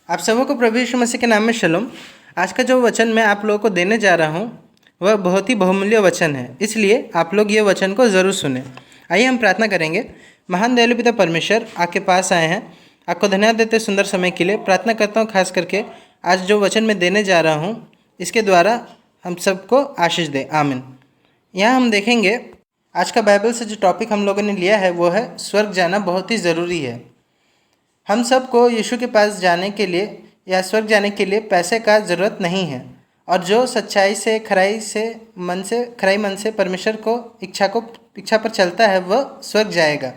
आप सबों को प्रभु यीशु मसीह के नाम में शलोम। आज का जो वचन मैं आप लोगों को देने जा रहा हूँ वह बहुत ही बहुमूल्य वचन है, इसलिए आप लोग ये वचन को ज़रूर सुने। आइए हम प्रार्थना करेंगे। महान दयालु पिता परमेश्वर, आपके पास आए हैं, आपको धन्यवाद देते सुंदर समय के लिए। प्रार्थना करता हूँ खास करके आज जो वचन मैं देने जा रहा हूँ इसके द्वारा हम सबको आशीष दे, आमीन। यहाँ हम देखेंगे आज का बाइबल से जो टॉपिक हम लोगों ने लिया है वो है स्वर्ग जाना बहुत ही ज़रूरी है। हम सबको यीशु के पास जाने के लिए या स्वर्ग जाने के लिए पैसे का ज़रूरत नहीं है, और जो सच्चाई से खराई मन से परमेश्वर को इच्छा पर चलता है वह स्वर्ग जाएगा,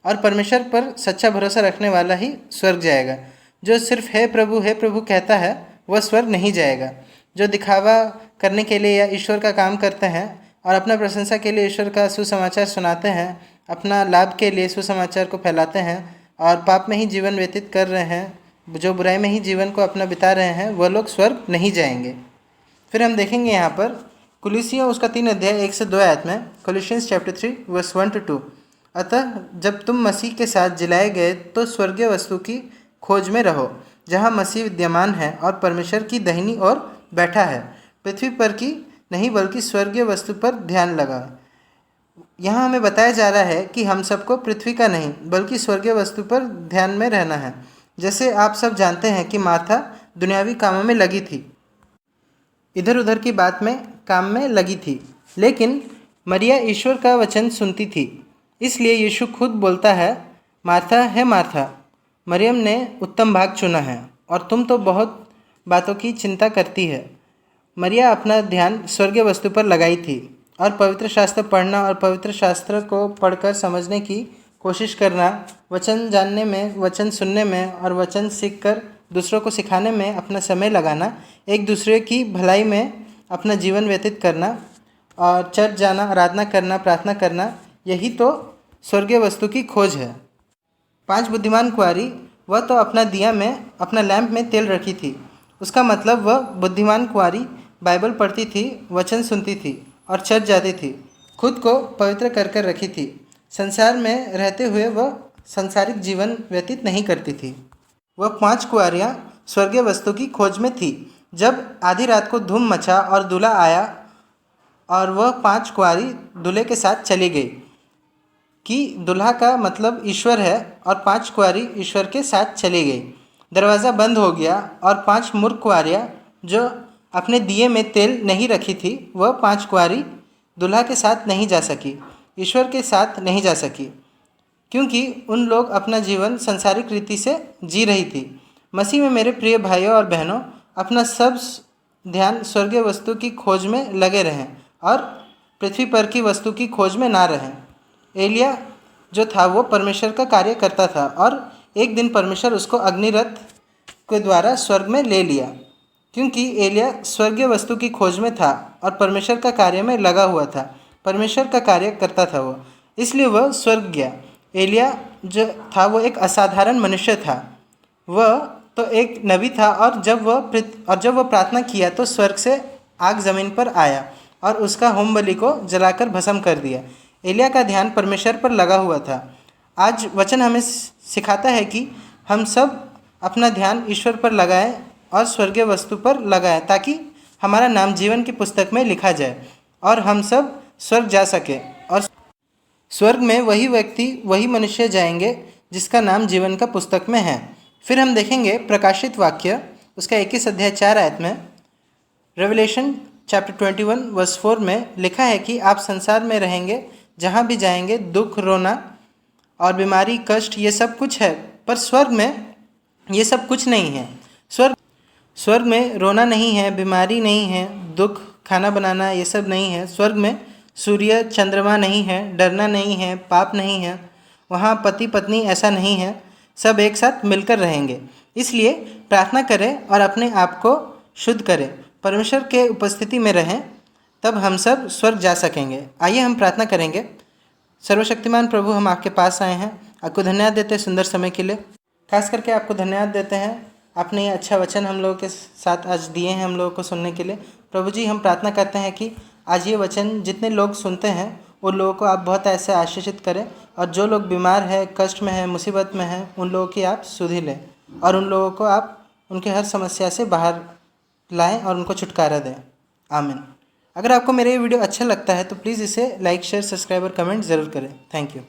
और परमेश्वर पर सच्चा भरोसा रखने वाला ही स्वर्ग जाएगा। जो सिर्फ हे प्रभु कहता है वह स्वर्ग नहीं जाएगा। जो दिखावा करने के लिए या ईश्वर का काम करते हैं और अपना प्रशंसा के लिए ईश्वर का सुसमाचार सुनाते हैं, अपना लाभ के लिए सुसमाचार को फैलाते हैं और पाप में ही जीवन व्यतीत कर रहे हैं, जो बुराई में ही जीवन को अपना बिता रहे हैं, वह लोग स्वर्ग नहीं जाएंगे। फिर हम देखेंगे यहाँ पर कुलिसियों उसका 3 अध्याय 1 से 2 आयत में, कोलिशियंस चैप्टर 3 वर्स 1 to 2। अतः जब तुम मसीह के साथ जिलाए गए तो स्वर्गीय वस्तु की खोज में रहो, जहाँ मसीह विद्यमान है और परमेश्वर की दाहिनी ओर बैठा है। पृथ्वी पर की नहीं बल्कि स्वर्गीय वस्तु पर ध्यान लगा। यहाँ हमें बताया जा रहा है कि हम सबको पृथ्वी का नहीं बल्कि स्वर्गीय वस्तु पर ध्यान में रहना है। जैसे आप सब जानते हैं कि मार्था दुनियावी कामों में लगी थी, इधर उधर की बात में काम में लगी थी, लेकिन मरिया ईश्वर का वचन सुनती थी। इसलिए यीशु खुद बोलता है, मार्था है मार्था, मरियम ने उत्तम भाग चुना है, और तुम तो बहुत बातों की चिंता करती है। मरिया अपना ध्यान स्वर्गीय वस्तु पर लगाई थी, और पवित्र शास्त्र पढ़ना और पवित्र शास्त्र को पढ़कर समझने की कोशिश करना, वचन जानने में, वचन सुनने में और वचन सीखकर दूसरों को सिखाने में अपना समय लगाना, एक दूसरे की भलाई में अपना जीवन व्यतीत करना और चर्च जाना, आराधना करना, प्रार्थना करना, यही तो स्वर्गीय वस्तु की खोज है। 5 बुद्धिमान कुंवारी, वह तो अपना दिया में, अपना लैंप में तेल रखी थी। उसका मतलब वह बुद्धिमान कुंवारी बाइबल पढ़ती थी, वचन सुनती थी और चर्च जाती थी, खुद को पवित्र कर रखी थी। संसार में रहते हुए वह सांसारिक जीवन व्यतीत नहीं करती थी। वह 5 कुंवारियाँ स्वर्गीय वस्तु की खोज में थी। जब आधी रात को धूम मचा और दूल्हा आया और वह 5 कुंवारी दूल्हे के साथ चली गई, कि दूल्हा का मतलब ईश्वर है और 5 कुंवारी ईश्वर के साथ चली गई। दरवाज़ा बंद हो गया और 5 मूर्ख कुंवारियाँ जो अपने दिए में तेल नहीं रखी थी, वह 5 कुंवारी दूल्हा के साथ नहीं जा सकी, ईश्वर के साथ नहीं जा सकी, क्योंकि उन लोग अपना जीवन संसारिक रीति से जी रही थी। मसीह में मेरे प्रिय भाइयों और बहनों, अपना सब ध्यान स्वर्गीय वस्तु की खोज में लगे रहें और पृथ्वी पर की वस्तु की खोज में ना रहें। एलिया जो था वो परमेश्वर का कार्य करता था, और एक दिन परमेश्वर उसको अग्निरथ के द्वारा स्वर्ग में ले लिया, क्योंकि एलिया स्वर्गीय वस्तु की खोज में था और परमेश्वर का कार्य में लगा हुआ था, परमेश्वर का कार्य करता था वो, इसलिए वह स्वर्ग गया। एलिया जो था वो एक असाधारण मनुष्य था, वह तो एक नबी था, और जब वह प्रार्थना किया तो स्वर्ग से आग ज़मीन पर आया और उसका होम बलि को जलाकर भस्म कर दिया। एलिया का ध्यान परमेश्वर पर लगा हुआ था। आज वचन हमें सिखाता है कि हम सब अपना ध्यान ईश्वर पर लगाएं और स्वर्गीय वस्तु पर लगाएं, ताकि हमारा नाम जीवन की पुस्तक में लिखा जाए और हम सब स्वर्ग जा सके। और स्वर्ग में वही व्यक्ति, वही मनुष्य जाएंगे जिसका नाम जीवन का पुस्तक में है। फिर हम देखेंगे प्रकाशित वाक्य उसका 21 अध्याय 4 आयत में, रेवलेशन चैप्टर 21 वर्स 4 में लिखा है कि आप संसार में रहेंगे, जहाँ भी जाएंगे दुख, रोना और बीमारी, कष्ट, ये सब कुछ है, पर स्वर्ग में ये सब कुछ नहीं है। स्वर्ग में रोना नहीं है, बीमारी नहीं है, दुख, खाना बनाना, ये सब नहीं है। स्वर्ग में सूर्य चंद्रमा नहीं है, डरना नहीं है, पाप नहीं है, वहाँ पति पत्नी ऐसा नहीं है, सब एक साथ मिलकर रहेंगे। इसलिए प्रार्थना करें और अपने आप को शुद्ध करें, परमेश्वर के उपस्थिति में रहें, तब हम सब स्वर्ग जा सकेंगे। आइए हम प्रार्थना करेंगे। सर्वशक्तिमान प्रभु, हम आपके पास आए हैं, आपको धन्यवाद देते हैं सुंदर समय के लिए। खास करके आपको धन्यवाद देते हैं, आपने ये अच्छा वचन हम लोगों के साथ आज दिए हैं हम लोगों को सुनने के लिए। प्रभु जी, हम प्रार्थना करते हैं कि आज ये वचन जितने लोग सुनते हैं उन लोगों को आप बहुत ऐसे आशीषित करें, और जो लोग बीमार हैं, कष्ट में हैं, मुसीबत में हैं, उन लोगों की आप सुधि लें और उन लोगों को आप उनके हर समस्या से बाहर लाएं और उनको छुटकारा दें। आमीन। अगर आपको मेरा ये वीडियो अच्छा लगता है तो प्लीज़ इसे लाइक, शेयर, सब्सक्राइब और कमेंट ज़रूर करें। Thank you.